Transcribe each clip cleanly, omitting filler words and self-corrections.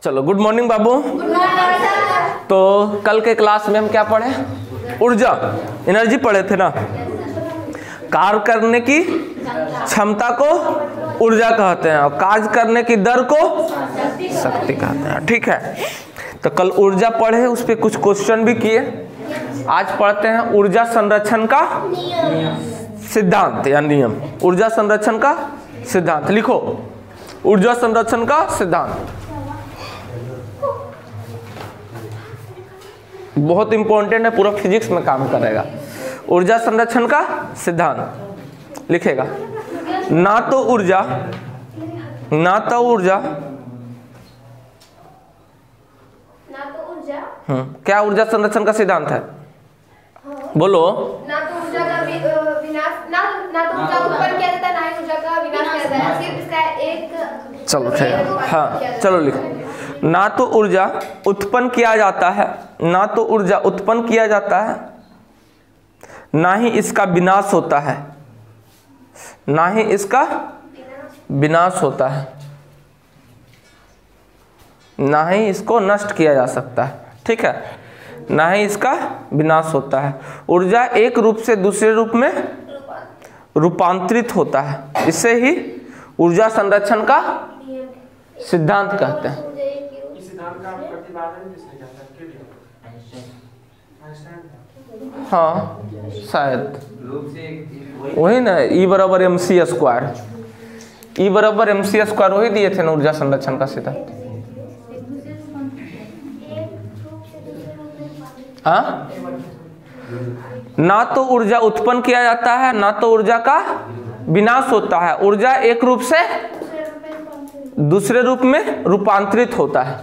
चलो good morning बाबू। तो कल के क्लास में हम क्या पढ़े? ऊर्जा, एनर्जी पढ़े थे ना। कार्य करने की क्षमता को ऊर्जा कहते हैं और कार्य करने की दर को शक्ति कहते हैं। ठीक है, तो कल ऊर्जा पढ़े, उस पर कुछ क्वेश्चन भी किए। आज पढ़ते हैं ऊर्जा संरक्षण का सिद्धांत या नियम। ऊर्जा संरक्षण का सिद्धांत लिखो। ऊर्जा संरक्षण का सिद्धांत बहुत इंपॉर्टेंट है, पूरा फिजिक्स में काम करेगा। ऊर्जा संरक्षण का सिद्धांत लिखेगा। ना तो ऊर्जा क्या ऊर्जा संरक्षण का सिद्धांत है? बोलो। ना तो ऊर्जा का विनाश, ना तो ऊर्जा उत्पन्न किया जाता है, ना ही ऊर्जा का विनाश किया जाता है। सिर्फ इसका एक चलो ठीक है, हाँ चलो लिखो। ना तो ऊर्जा उत्पन्न किया जाता है, ना तो ऊर्जा उत्पन्न किया जाता है, ना ही इसका विनाश होता है, ना ही इसका विनाश होता है, ना ही इसको नष्ट किया जा सकता है। ठीक है, ना ही इसका विनाश होता है। ऊर्जा एक रूप से दूसरे रूप में रूपांतरित होता है। इसे ही ऊर्जा संरक्षण का सिद्धांत कहते हैं। इस सिद्धांत का प्रतिपादन किसने किया था? आइंस्टाइन। हाँ शायद वही ना, E बराबर MC स्क्वायर। E बराबर MC स्क्वायर वही दिए थे ना ऊर्जा संरक्षण का सिद्धांत। हाँ, ना तो ऊर्जा उत्पन्न किया जाता है, ना तो ऊर्जा का विनाश होता है। ऊर्जा एक रूप से दूसरे रूप में रूपांतरित होता है।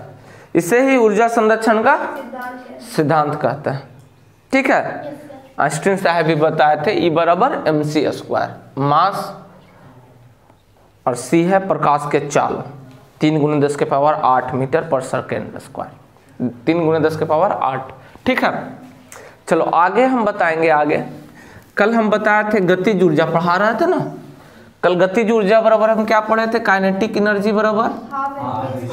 इसे ही ऊर्जा संरक्षण का सिद्धांत कहते हैं। ठीक है, आइंस्टीन साहब भी बताए थे E बराबर MC स्क्वायर। मास और C है प्रकाश के चाल, 3 × 10 के पावर 8 मीटर पर सेकेंड स्क्वायर, 3 × 10 के पावर 8। ठीक है, चलो आगे हम बताएंगे। आगे कल हम बताए थे गतिज ऊर्जा, पढ़ा रहे थे ना कल। गतिज ऊर्जा बराबर हम क्या पढ़े थे? काइनेटिक एनर्जी बराबर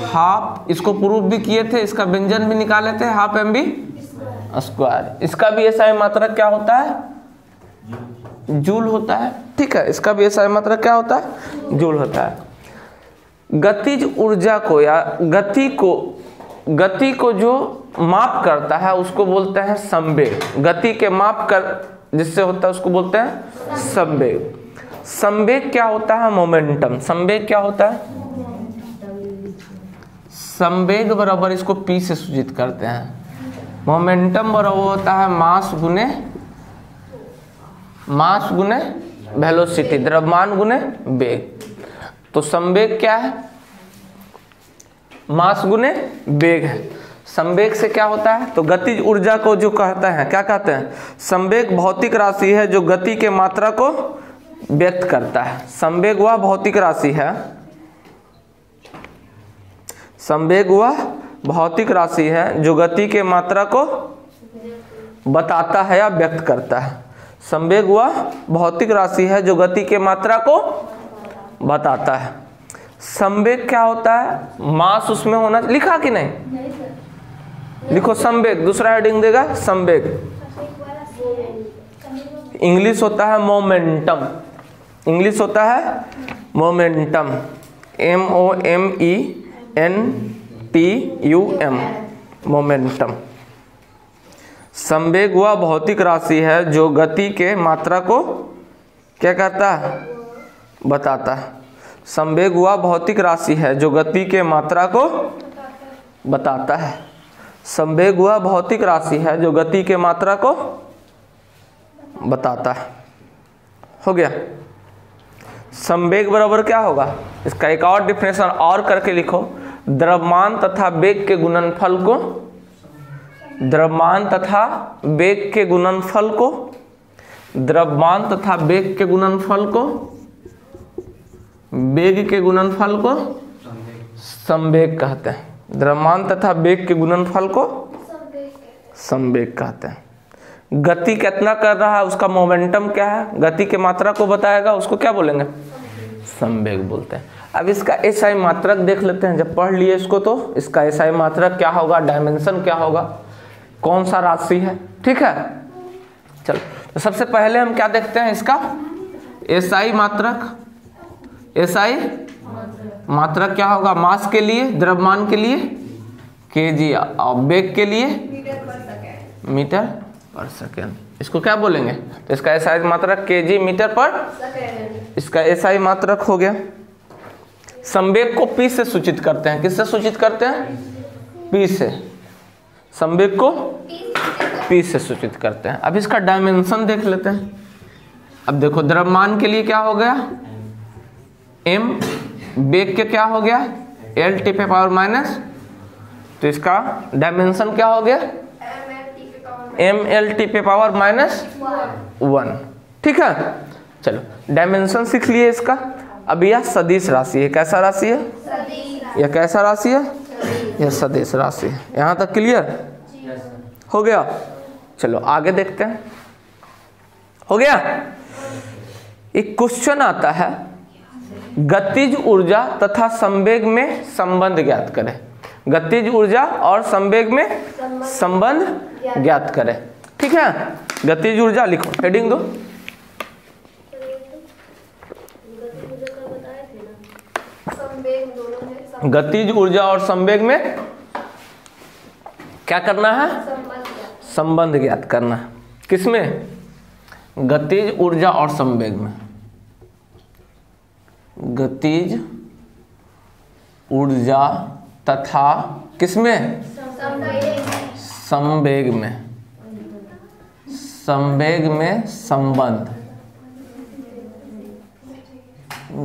हाफ, इसको प्रूव भी किए थे, इसका व्यंजन भी निकाले थे, हाफ mv स्क्वायर। इसका भी ऐसा मात्रक क्या होता है? जूल होता है। ठीक है, इसका भी ऐसा मात्रक क्या होता है? जूल होता है। गतिज ऊर्जा को या गति को जो माप करता है उसको बोलते हैं संवेग। गति के माप कर जिससे होता है उसको बोलते हैं संवेग। संवेग क्या होता है? मोमेंटम। संवेग क्या होता है? संवेग बराबर इसको P से सूचित करते हैं। मोमेंटम बराबर होता है मास गुने वेलोसिटी, द्रव्यमान गुने वेग। तो संवेग क्या है? मास गुने वेग है। संवेग से क्या होता है? तो गतिज ऊर्जा को जो कहते हैं, क्या कहते हैं? संवेग भौतिक राशि है जो गति के मात्रा को व्यक्त करता है। संवेग वह भौतिक राशि है, संवेग वह भौतिक राशि है जो गति के मात्रा को बताता है या व्यक्त करता है। संवेग वह भौतिक राशि है जो गति के मात्रा को बताता है। संवेग क्या होता है? मास उसमें होना, लिखा कि नहीं? लिखो संवेग, दूसरा हेडिंग देगा संवेग। इंग्लिश होता है मोमेंटम, इंग्लिश होता है मोमेंटम, MOMENTUM, मोमेंटम। संवेग वह भौतिक राशि है जो गति के मात्रा को क्या करता है? बताता है। संवेग वह भौतिक राशि है जो गति के मात्रा को बताता है। संवेग वह भौतिक राशि है जो गति के मात्रा को बताता है। हो गया। संवेग बराबर क्या होगा? इसका एक और डिफिनेशन और करके लिखो। द्रव्यमान तथा वेग के गुणनफल को, द्रव्यमान तथा वेग के गुणनफल को, द्रव्यमान तथा वेग के गुणनफल को, वेग के गुणनफल को संवेग कहते हैं। द्रव्यमान तथा वेग के गुणनफल को संवेग कहते हैं। गति कितना कर रहा है उसका मोमेंटम क्या है? गति के मात्रा को बताएगा, उसको क्या बोलेंगे? संवेग बोलते हैं। अब इसका एसआई मात्रक देख लेते हैं। जब पढ़ लिए इसको तो इसका एसआई मात्रक क्या होगा, डायमेंशन क्या होगा, कौन सा राशि है, ठीक है। चलो तो सबसे पहले हम क्या देखते हैं, इसका एसआई मात्रक। एसआई मात्रक क्या होगा, मास के लिए, द्रव्यमान के लिए केजी और वेग के लिए मीटर पर सेकेंड। इसको क्या बोलेंगे, तो इसका एसआई मात्रक केजी मीटर पर सेकेंड। इसका एसआई मात्रक हो गया। संवेग को पी से सूचित करते हैं, किससे सूचित करते हैं, पी से। संवेग को पी से सूचित करते हैं। अब इसका डायमेंशन देख लेते हैं। अब देखो द्रव्यमान के लिए क्या हो गया m, वेग के क्या हो गया l टी पे पावर माइनस, तो इसका डायमेंशन क्या हो गया m l टी पे पावर माइनस 1, ठीक है। चलो डायमेंशन सीख लिए इसका। अब यह सदिश राशि है, कैसा राशि है, यह कैसा राशि है, यह सदिश राशि है। यहाँ तक क्लियर हो गया। चलो आगे देखते हैं, हो गया। एक क्वेश्चन आता है, गतिज ऊर्जा तथा संवेग में संबंध ज्ञात करें। गतिज ऊर्जा और संवेग में संबंध ज्ञात करें, ठीक है। गतिज ऊर्जा लिखो, हेडिंग दो। गतिज ऊर्जा और संवेग में क्या करना है, संबंध ज्ञात करना है। किसमें, गतिज ऊर्जा और संवेग में। गतिज ऊर्जा तथा किसमें, संवेग में। संवेग में संबंध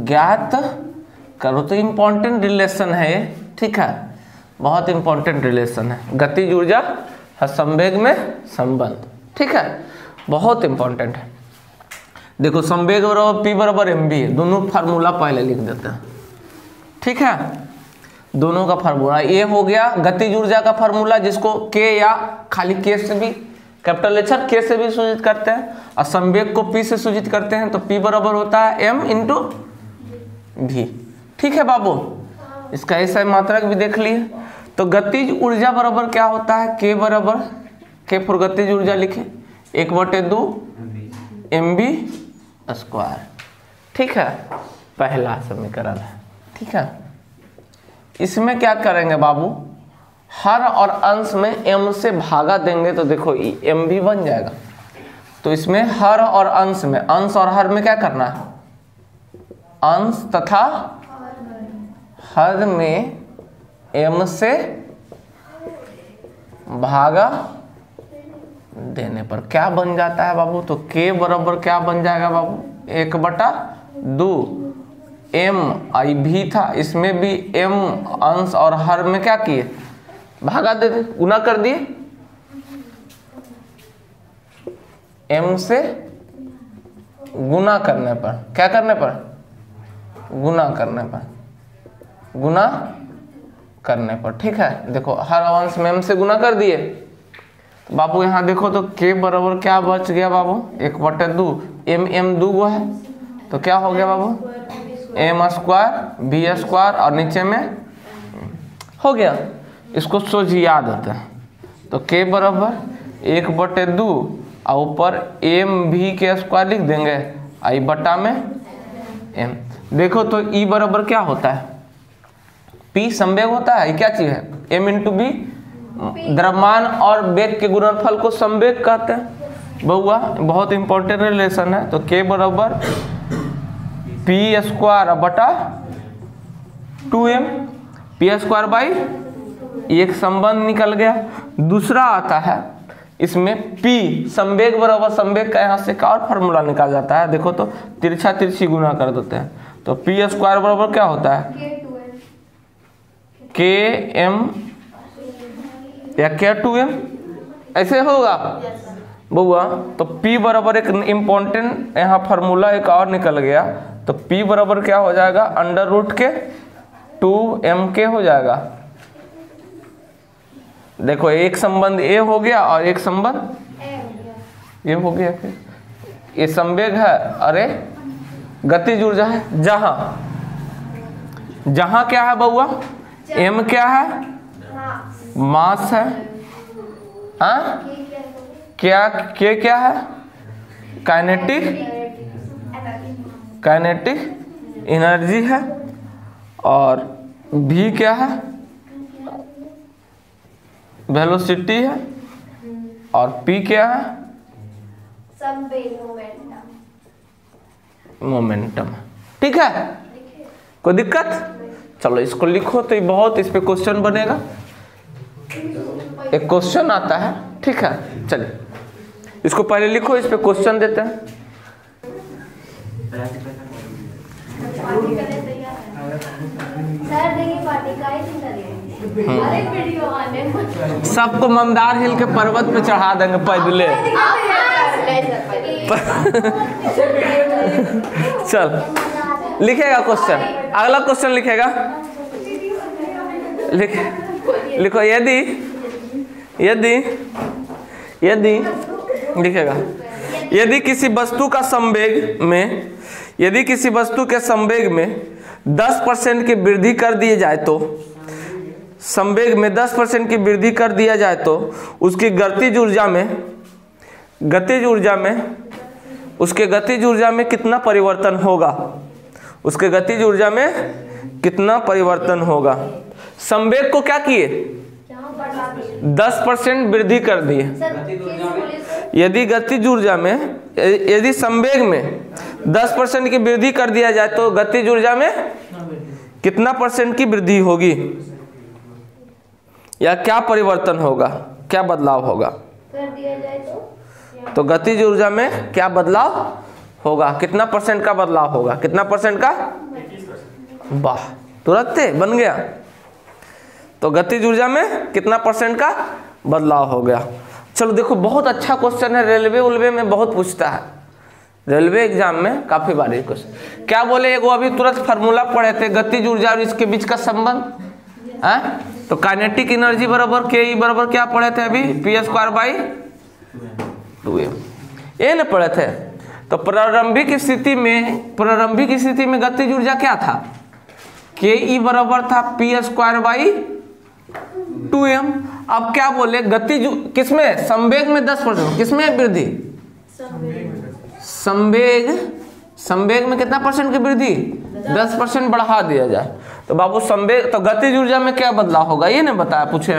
ज्ञात करो। तो इंपॉर्टेंट रिलेशन है ये, ठीक है, बहुत इंपॉर्टेंट रिलेशन है। गतिज ऊर्जा और संवेग में संबंध, ठीक है, बहुत इंपॉर्टेंट है। देखो संवेग बराबर पी बराबर एम बी है, दोनों फार्मूला पहले लिख देते हैं, ठीक है। दोनों का फार्मूला ये हो गया गतिज ऊर्जा का फार्मूला, जिसको के या खाली के से भी, कैपिटल लेटर के से भी सूचित करते हैं, और संवेग को पी से सूचित करते हैं। तो पी बराबर होता है एम इंटू भी, ठीक है बाबू। इसका एसआई मात्रक भी देख लिए। तो गतिज ऊर्जा बराबर क्या होता है, के बराबर, के फॉर गतिज ऊर्जा लिखे 1/2 mv स्क्वायर, ठीक है, पहला समीकरण है, ठीक है। इसमें क्या करेंगे बाबू, हर और अंश में m से भागा देंगे तो देखो mv बन जाएगा। तो इसमें हर और अंश में, अंश और हर में क्या करना है, अंश तथा हर में m से भागा देने पर क्या बन जाता है बाबू, तो k बराबर क्या बन जाएगा बाबू, 1/2 m आई भी था, इसमें भी m अंश और हर में क्या किए, भागा दे दे, गुना कर दिए। m से गुना करने पर, क्या करने पर, गुना करने पर, गुना करने पर, ठीक है। देखो हर अंश में m से गुना कर दिए। तो बाबू यहाँ देखो तो k बराबर क्या बच गया बाबू, 1/2 m दो गो है, तो क्या हो गया बाबू, m स्क्वायर b स्क्वायर और नीचे में हो गया। इसको सोच याद होता है। तो k बराबर 1/2 और ऊपर m भी के स्क्वायर लिख देंगे, आई बटा में m। देखो तो e बराबर क्या होता है, p संवेग होता है, क्या चीज है, m इंटू बी, द्रव्यमान और वेग के गुणनफल को संवेग कहते हैं बहुआ, बहुत इंपॉर्टेंट रिलेशन है। तो k बराबर पी स्क्वायर बटा 2m, पी स्क्वायर बाई, एक संबंध निकल गया। दूसरा आता है इसमें p संवेग बराबर, संवेग का यहाँ से का और फार्मूला निकाल जाता है, देखो तो तिरछा तिरछी गुना कर देते हैं। तो पी स्क्वायर बराबर क्या होता है, km या k2m, ऐसे होगा बउआ। तो p बराबर एक इम्पोर्टेंट यहाँ फार्मूला एक और निकल गया। तो p बराबर क्या हो जाएगा, √2m हो जाएगा। देखो एक संबंध a हो गया और एक संबंध ये हो गया। फिर ये संवेग है, अरे गतिज ऊर्जा है, जहां जहां क्या है बउआ, m क्या है, मास है, हाँ क्या k क्या है, काइनेटिक एनर्जी है, और v क्या है, वेलोसिटी है, और p क्या है, मोमेंटम। ठीक है, कोई दिक्कत? चलो इसको लिखो तो ये बहुत, इस पे क्वेश्चन बनेगा, एक क्वेश्चन आता है। ठीक है, चलिए इसको पहले लिखो, इस पे क्वेश्चन देते हैं। सबको मंदार हिल के पर्वत पे चढ़ा देंगे पैदले। चल लिखेगा क्वेश्चन, अगला क्वेश्चन लिखेगा, लिखो यदि लिखेगा, यदि किसी वस्तु का संवेग में, यदि किसी वस्तु के संवेग में 10% की वृद्धि कर दिए जाए तो, संवेग में 10% की वृद्धि कर दिया जाए तो उसकी गतिज ऊर्जा में उसके गतिज ऊर्जा में कितना परिवर्तन होगा, उसके गतिज ऊर्जा में कितना परिवर्तन होगा। संवेग को क्या किए, 10% वृद्धि कर दिए। यदि गतिज ऊर्जा में, यदि संवेग में 10% की वृद्धि कर दिया जाए तो गतिज ऊर्जा में कितना % की वृद्धि होगी, या क्या परिवर्तन होगा, क्या बदलाव होगा। कर दिया जाए तो गतिज ऊर्जा में क्या बदलाव होगा, कितना % का बदलाव होगा, कितना % का, वाह तुरंत बन गया। तो गतिज ऊर्जा में कितना % का बदलाव हो गया। चलो देखो, बहुत अच्छा क्वेश्चन है, रेलवे उलवे में बहुत पूछता है, रेलवे एग्जाम में काफी बार क्वेश्चन। क्या बोले, एगो अभी तुरंत फार्मूला पढ़े थे, गतिज ऊर्जा और इसके बीच का संबंध है। तो काइनेटिक एनर्जी बराबर के ई बराबर क्या पढ़े थे अभी, p²/2m, ये न पढ़े थे। तो प्रारंभिक स्थिति में गतिज ऊर्जा क्या था, के ई बराबर था p²/2m। अब क्या बोले, गतिज किसमें, संवेग में 10%, किसमें वृद्धि, संवेग में कितना % की वृद्धि, 10% बढ़ा दिया जाए तो बाबू संवेग, तो गतिज ऊर्जा में क्या बदलाव होगा, ये नहीं बताया, पूछे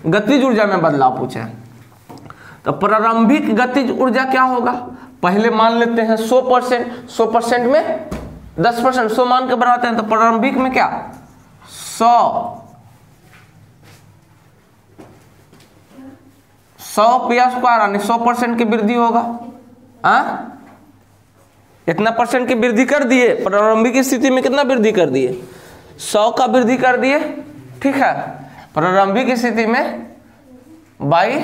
गतिज ऊर्जा में बदलाव पूछे। तो प्रारंभिक गतिज ऊर्जा क्या होगा, पहले मान लेते हैं 100%, 100% में 10%, 100 मान के बनाते हैं। तो प्रारंभिक में क्या, 100 p² यानी 100% की वृद्धि होगा। इतना % की वृद्धि कर दिए, प्रारंभिक स्थिति में कितना वृद्धि कर दिए, 100 का वृद्धि कर दिए। ठीक है, प्रारंभिक स्थिति में बाई,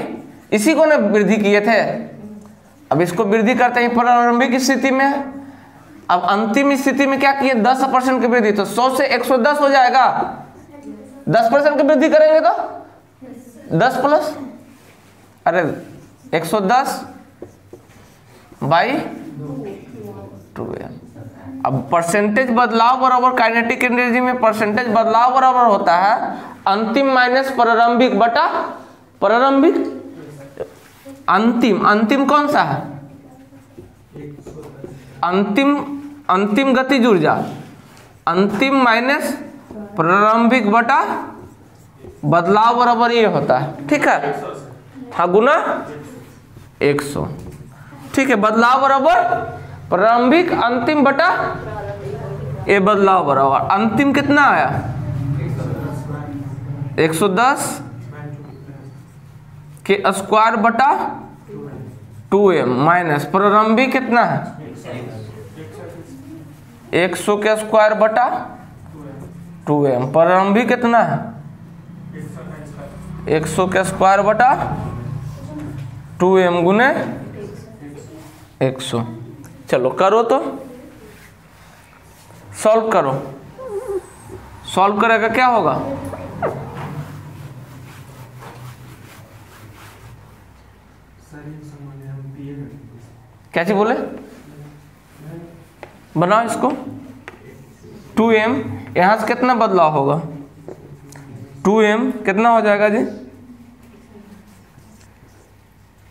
इसी को ना वृद्धि किए थे, अब इसको वृद्धि करते हैं प्रारंभिक स्थिति में। अब अंतिम स्थिति में क्या किए, 10% की वृद्धि, तो 100 से 110 हो जाएगा। 10% की वृद्धि करेंगे तो 10 प्लस, अरे 110 बाई 2m। अब परसेंटेज बदलाव बराबर, काइनेटिक एनर्जी में परसेंटेज बदलाव बराबर होता है अंतिम माइनस प्रारंभिक बटा प्रारंभिक। अंतिम कौन सा है, अंतिम गतिज ऊर्जा, अंतिम माइनस प्रारंभिक बटा बदलाव बराबर ये होता है। ठीक है, हाँ गुना 100। ठीक है, बदलाव बराबर प्रारंभिक अंतिम बटा ये बदलाव बराबर, अंतिम कितना आया 110 के स्क्वायर बटा 2m माइनस प्रारंभिक कितना है 100 के स्क्वायर बटा 2m, प्रारंभिक कितना है 100 के स्क्वायर बटा 2m गुने 100। चलो करो तो, सॉल्व करो, सॉल्व करेगा क्या होगा, क्या चीज बोले, बनाओ इसको 2m, यहाँ से कितना बदलाव होगा, 2m कितना हो जाएगा जी,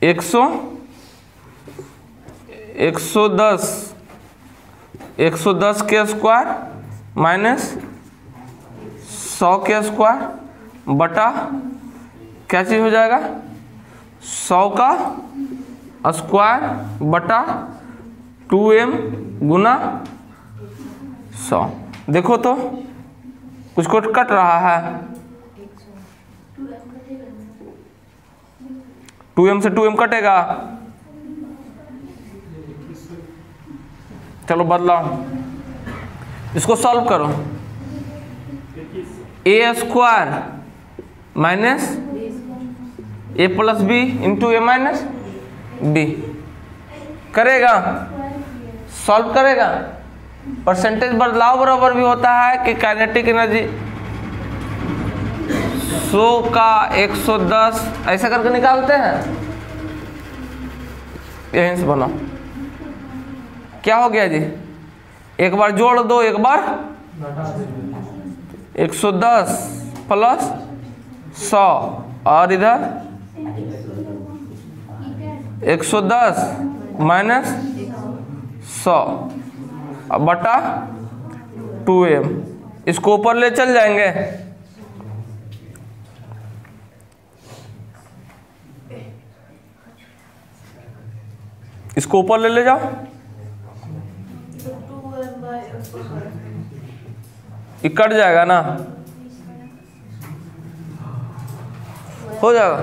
110 के स्क्वायर माइनस 100 के स्क्वायर बटा क्या चीज हो जाएगा, 100 का स्क्वायर बटा 2m गुना 100। देखो तो कुछ कुछ कट रहा है, 2m से 2m कटेगा। चलो बदलाओ, इसको सॉल्व करो, a square minus a plus B into A minus B करेगा, सॉल्व करेगा। परसेंटेज बदलाव बराबर भी होता है कि काइनेटिक एनर्जी 100 का 110 ऐसा करके निकालते हैं। यहीं से बना क्या हो गया जी, एक बार जोड़ दो, एक बार 110 प्लस 100 और इधर 110 माइनस 100 बटा 2m, इसको ऊपर ले चल जाएंगे। इसको ऊपर ले जाओ, ये कट जाएगा ना, हो जाएगा।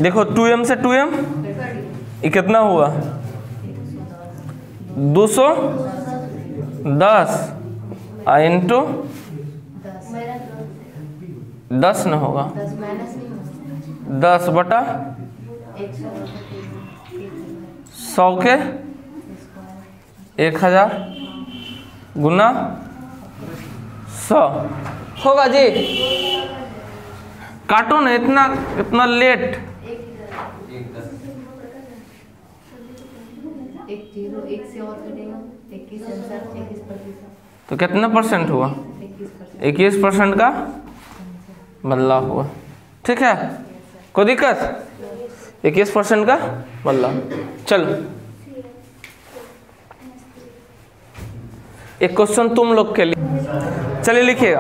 देखो 2m से 2m ये कितना हुआ, 210 इंटू 10 न होगा, 10 बटा 100 के 1000 गुना 100 होगा जी। काटो ना, इतना लेट। तो कितना परसेंट हुआ, 21% का बदलाव हुआ। ठीक है, कोई दिक्कत, 21% का बदलाव। चलो एक क्वेश्चन तुम लोग के लिए, चलिए लिखिएगा।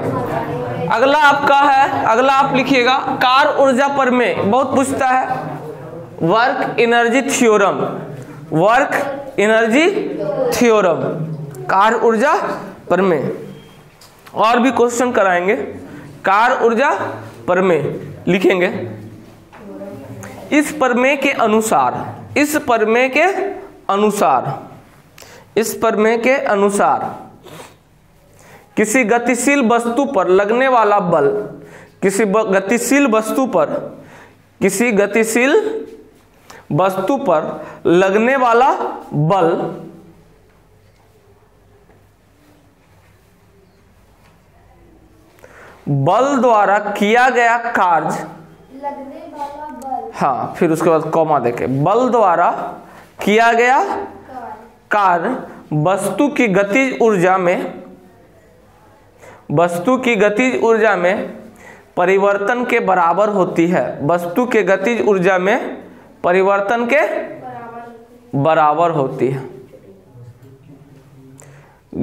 अगला आपका है, अगला आप लिखिएगा कार्य ऊर्जा प्रमेय। बहुत पूछता है work energy theorem, work energy theorem, कार्य ऊर्जा प्रमेय। और भी क्वेश्चन कराएंगे, कार्य ऊर्जा प्रमेय लिखेंगे। इस प्रमेय के अनुसार, इस प्रमेय के अनुसार, इस प्रमेय के अनुसार किसी गतिशील वस्तु पर लगने वाला बल, किसी गतिशील वस्तु पर, किसी गतिशील वस्तु पर लगने वाला बल बल द्वारा किया गया कार्य, लगने वाला बल, हाँ फिर उसके बाद कॉमा देके, बल द्वारा किया गया कार्य वस्तु की गतिज ऊर्जा में, वस्तु की गतिज ऊर्जा में परिवर्तन के बराबर होती है। वस्तु के गतिज ऊर्जा में परिवर्तन के बराबर होती है।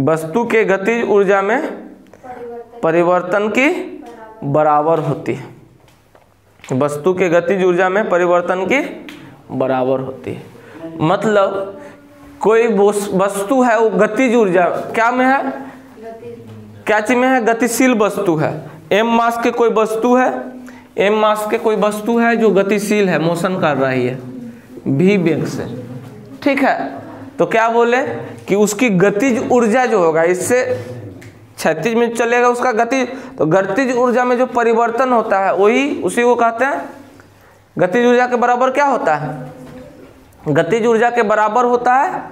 वस्तु के गतिज ऊर्जा में परिवर्तन की बराबर होती है। वस्तु के गतिज ऊर्जा में परिवर्तन की बराबर होती है। मतलब कोई वस्तु है वो गतिज ऊर्जा क्या में है, क्या चीज में है, गतिशील वस्तु है। m मास के कोई वस्तु है, m मास के कोई वस्तु है जो गतिशील है, मोशन कर रही है v वेग से। ठीक है, तो क्या बोले कि उसकी गतिज ऊर्जा जो होगा, इससे क्षैतिज में चलेगा उसका गतिज, तो गतिज ऊर्जा में जो परिवर्तन होता है वही उसी को कहते हैं गतिज ऊर्जा के बराबर क्या होता है, गतिज ऊर्जा के बराबर होता है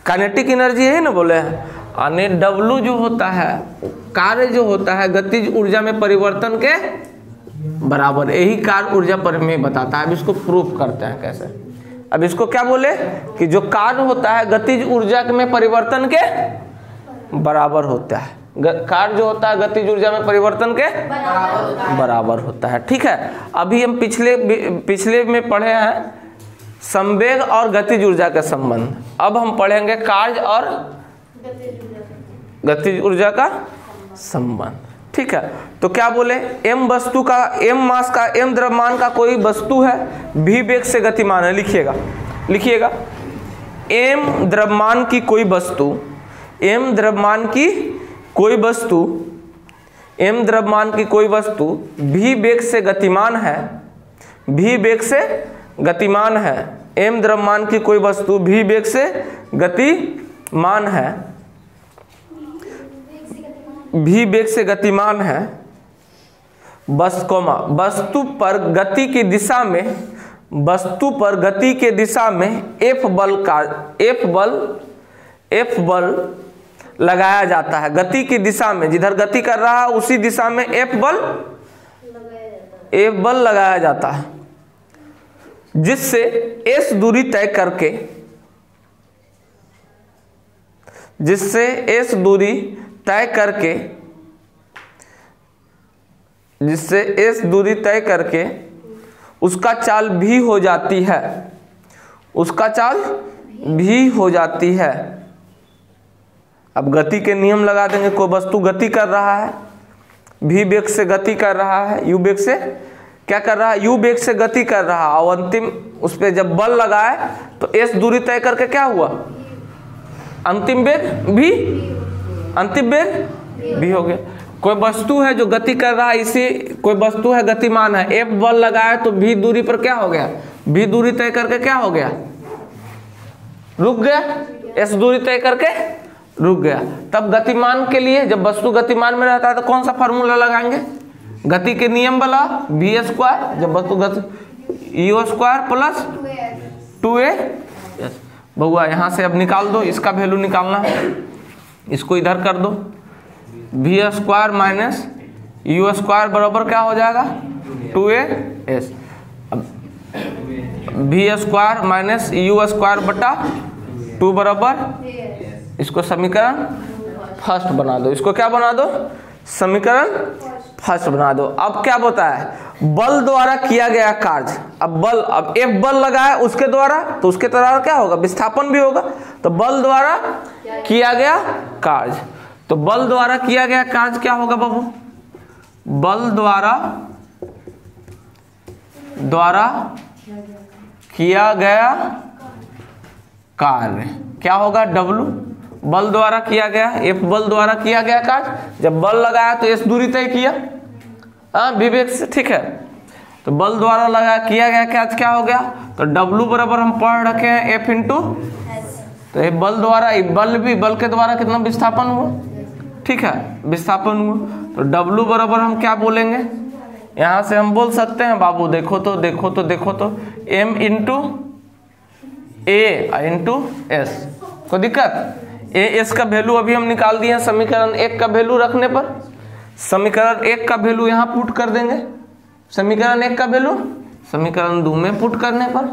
काइनेटिक एनर्जी, यही ना बोले हैं। यानी W जो होता है, कार्य जो होता है गतिज ऊर्जा में परिवर्तन के बराबर, यही कार्य ऊर्जा प्रमेय बताता है। अब इसको प्रूफ करते हैं कैसे। अब इसको क्या बोले कि जो कार्य होता है गतिज ऊर्जा में परिवर्तन के बराबर होता है, कार्य जो होता है गतिज ऊर्जा में परिवर्तन के बराबर होता है। ठीक है, अभी हम पिछले में पढ़े हैं संवेग और गतिज ऊर्जा का संबंध। अब हम पढ़ेंगे कार्य और गतिज ऊर्जा का संबंध। ठीक है, तो क्या बोले, m वस्तु का, m मास का, m द्रव्यमान का कोई वस्तु है, v वेग से गतिमान है। लिखिएगा m द्रव्यमान की कोई वस्तु, m द्रव्यमान की कोई वस्तु, m द्रव्यमान की कोई वस्तु v वेग से गतिमान है, v वेग से गतिमान है। m द्रव्यमान की कोई वस्तु v वेग से गतिमान है, v वेग से गतिमान है। वस्तु पर गति की दिशा में, वस्तु पर गति के दिशा में F बल लगाया जाता है। गति की दिशा में, जिधर गति कर रहा है उसी दिशा में F बल लगाया जाता है, जिससे S दूरी तय करके, जिससे S दूरी तय करके उसका चाल भी हो जाती है, उसका चाल भी हो जाती है। अब गति के नियम लगा देंगे। कोई वस्तु गति कर रहा है, v वेग से गति कर रहा है, u वेग से क्या कर रहा है, u वेग से गति कर रहा है, और अंतिम उस पर जब बल लगाए तो s दूरी तय करके क्या हुआ, अंतिम वेग भी हो गया। कोई वस्तु है जो गति कर रहा है, इसी कोई वस्तु है गतिमान है, F बल लगाए तो v दूरी पर क्या हो गया, v दूरी तय करके क्या हो गया, रुक गया, s दूरी तय करके रुक गया। तब गतिमान के लिए, जब वस्तु गतिमान में रहता है तो कौन सा फार्मूला लगाएंगे, गति के नियम वाला v स्क्वायर, जब वस्तु गति u स्क्वायर प्लस 2a। बउआ यहाँ से अब निकाल दो, इसका वैल्यू निकालना है, इसको इधर कर दो, v square minus u square बराबर क्या हो जाएगा, 2as। अब v square minus u square बटा 2 बराबर, इसको समीकरण फर्स्ट बना दो। इसको क्या बना दो, समीकरण फर्स्ट बना दो। अब क्या होता है, बल द्वारा किया गया कार्य। अब बल, अब F बल लगाए उसके द्वारा, तो उसके द्वारा क्या होगा, विस्थापन भी होगा। तो बल द्वारा किया गया कार्य, तो बल द्वारा किया गया कार्य क्या होगा बाबू, बल द्वारा किया गया कार्य क्या होगा, W। बल द्वारा किया गया, F बल द्वारा किया गया कार्य, जब बल लगाया तो S दूरी तय किया विवेक से। ठीक है, तो बल द्वारा लगा किया गया कार्य क्या हो गया, तो W बराबर हम पढ़ रखे हैं F इंटू, तो ये बल द्वारा, बल के द्वारा कितना विस्थापन हुआ, ठीक है, विस्थापन हुआ। तो W बराबर हम क्या बोलेंगे, यहाँ से हम बोल सकते हैं बाबू, देखो तो M into A into S। कोई दिक्कत, एस का वैल्यू अभी हम निकाल दिए हैं समीकरण 1 का वैल्यू रखने पर। समीकरण 1 का वैल्यू यहाँ पुट कर देंगे, समीकरण 1 का वैल्यू समीकरण 2 में पुट करने पर,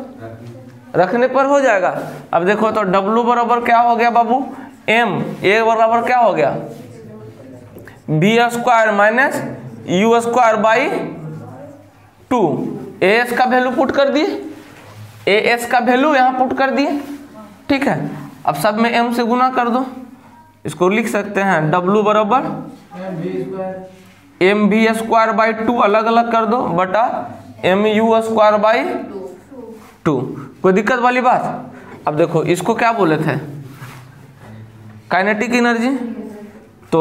रखने पर हो जाएगा। अब देखो तो W बराबर क्या हो गया बाबू, M, A बराबर क्या हो गया, B square minus u square by 2। AS का वैल्यू पुट कर दिए, AS का वैल्यू यहाँ पुट कर दिए। ठीक है, अब सब में m से गुना कर दो, इसको लिख सकते हैं W बराबर एम बी स्क्वायर बाई 2 अलग अलग कर दो बटा एम यू स्क्वायर बाई 2। कोई दिक्कत वाली बात। अब देखो इसको क्या बोले थे, काइनेटिक एनर्जी। तो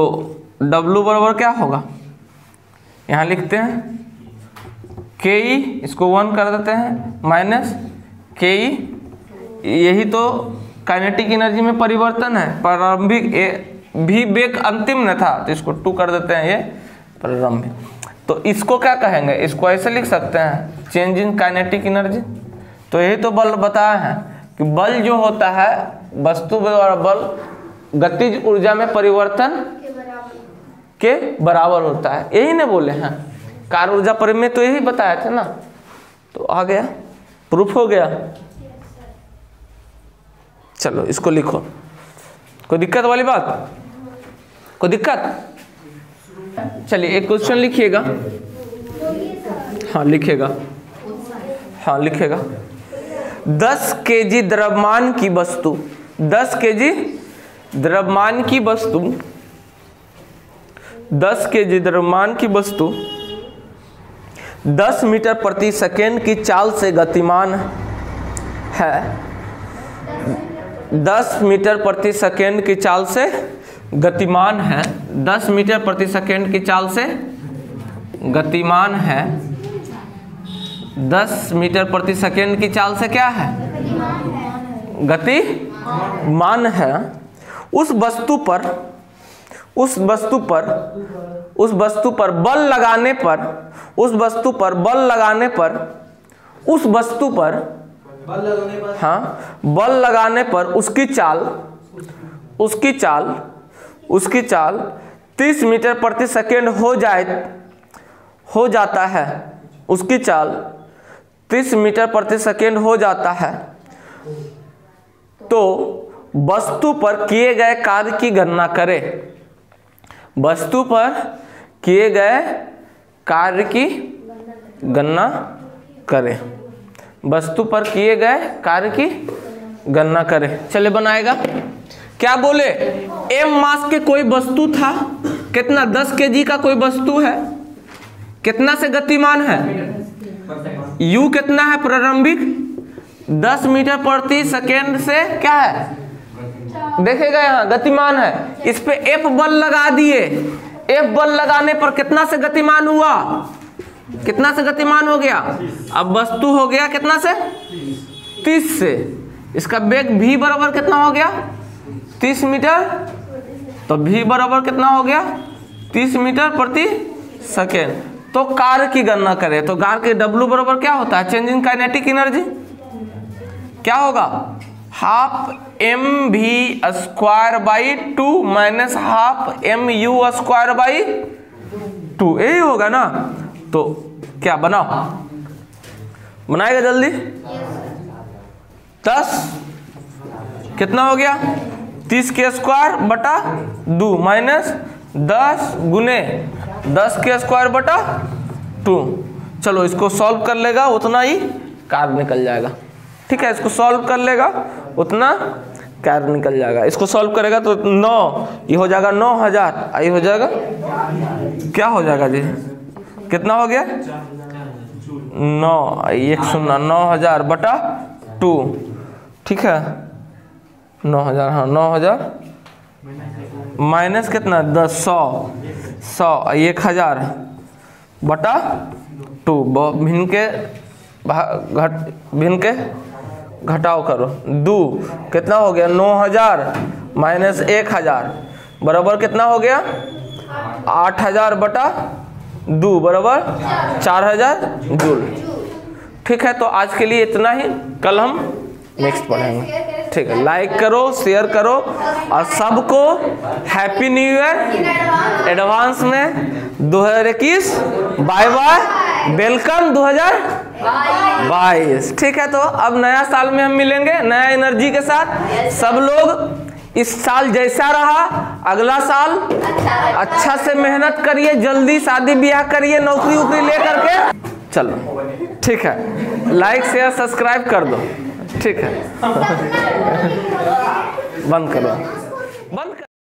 W बराबर क्या होगा, यहाँ लिखते हैं के ई, इसको 1 कर देते हैं, माइनस के ई, यही तो काइनेटिक एनर्जी में परिवर्तन है। प्रारंभिक भी वेग अंतिम न था तो इसको 2 कर देते हैं, ये प्रारंभिक। तो इसको क्या कहेंगे, इसको ऐसे लिख सकते हैं चेंज इन काइनेटिक एनर्जी। तो यही तो बल बताया है कि बल जो होता है वस्तु द्वारा बल गतिज ऊर्जा में परिवर्तन के बराबर होता है, यही ना बोले हैं। कार्य ऊर्जा परिमेय तो यही बताया था ना, तो आ गया, प्रूफ हो गया। चलो इसको लिखो, कोई दिक्कत वाली बात, कोई दिक्कत। चलिए एक क्वेश्चन लिखिएगा। हाँ लिखेगा, हाँ लिखेगा। 10 केजी द्रव्यमान की वस्तु, 10 केजी द्रव्यमान की वस्तु, 10 केजी द्रव्यमान की वस्तु 10 मीटर प्रति सेकेंड की चाल से गतिमान है। 10 मीटर प्रति सेकेंड की चाल से गतिमान है। 10 मीटर प्रति सेकेंड की चाल से गतिमान है। 10 मीटर प्रति सेकेंड की चाल से क्या है? गतिमान है। उस वस्तु पर बल लगाने पर बल लगाने पर उसकी चाल 30 मीटर प्रति सेकेंड हो जाता है। उसकी चाल 30 मीटर प्रति सेकेंड हो जाता है। तो वस्तु पर किए गए कार्य की गणना करें। वस्तु पर किए गए कार्य की गणना करें। वस्तु पर किए गए कार्य की गणना करें। चले बनाएगा। क्या बोले? m मास के कोई वस्तु था, कितना 10 केजी का कोई वस्तु है, कितना से गतिमान है? u कितना है? प्रारंभिक 10 मीटर प्रति सेकेंड से क्या है? देखेगा यहाँ गतिमान है। इस पे F बल लगा दिए। F बल लगाने पर कितना से गतिमान हुआ? कितना से गतिमान हो गया? अब वस्तु हो गया कितना से? 30 से। इसका वेग v बराबर कितना हो गया? 30 मीटर। तो v बराबर कितना हो गया? 30 मीटर प्रति सेकेंड। तो कार्य की गणना करें तो कार्य के W बराबर क्या होता है? चेंज इन काइनेटिक एनर्जी क्या होगा? Half mv square by 2 minus half mu square by 2, यही होगा ना। तो क्या बनाओ, बनाएगा जल्दी। 10 कितना हो गया? 30 के स्क्वायर बटा 2 माइनस 10 गुने 10 के स्क्वायर बटा 2। चलो इसको सॉल्व कर लेगा उतना ही कार्य निकल जाएगा। ठीक है, इसको सॉल्व कर लेगा उतना कार्य निकल जाएगा। इसको सॉल्व करेगा तो 9, ये हो जाएगा 9000, ये हो जाएगा क्या हो जाएगा जी? कितना हो गया? 9000 बटा 2। ठीक है, 9000, हाँ 9000 माइनस कितना? 10, 100 1000 बटा 2। भिन्न के घटाओ करो। 2 कितना हो गया? 9000 माइनस 1000 बराबर कितना हो गया? 8000 बटा 2 बराबर 4000 जूल। ठीक है, तो आज के लिए इतना ही। कल हम नेक्स्ट पढ़ेंगे। ठीक है, लाइक करो, शेयर करो और सबको हैप्पी न्यू ईयर एडवांस में 2021। Bye bye, welcome 2022। ठीक है, तो अब नया साल में हम मिलेंगे नया एनर्जी के साथ। सब लोग इस साल जैसा रहा अगला साल अच्छा से मेहनत करिए, जल्दी शादी ब्याह करिए, नौकरी वोकरी ले करके चलो। ठीक है, लाइक शेयर सब्सक्राइब कर दो। ठीक है, बंद करो।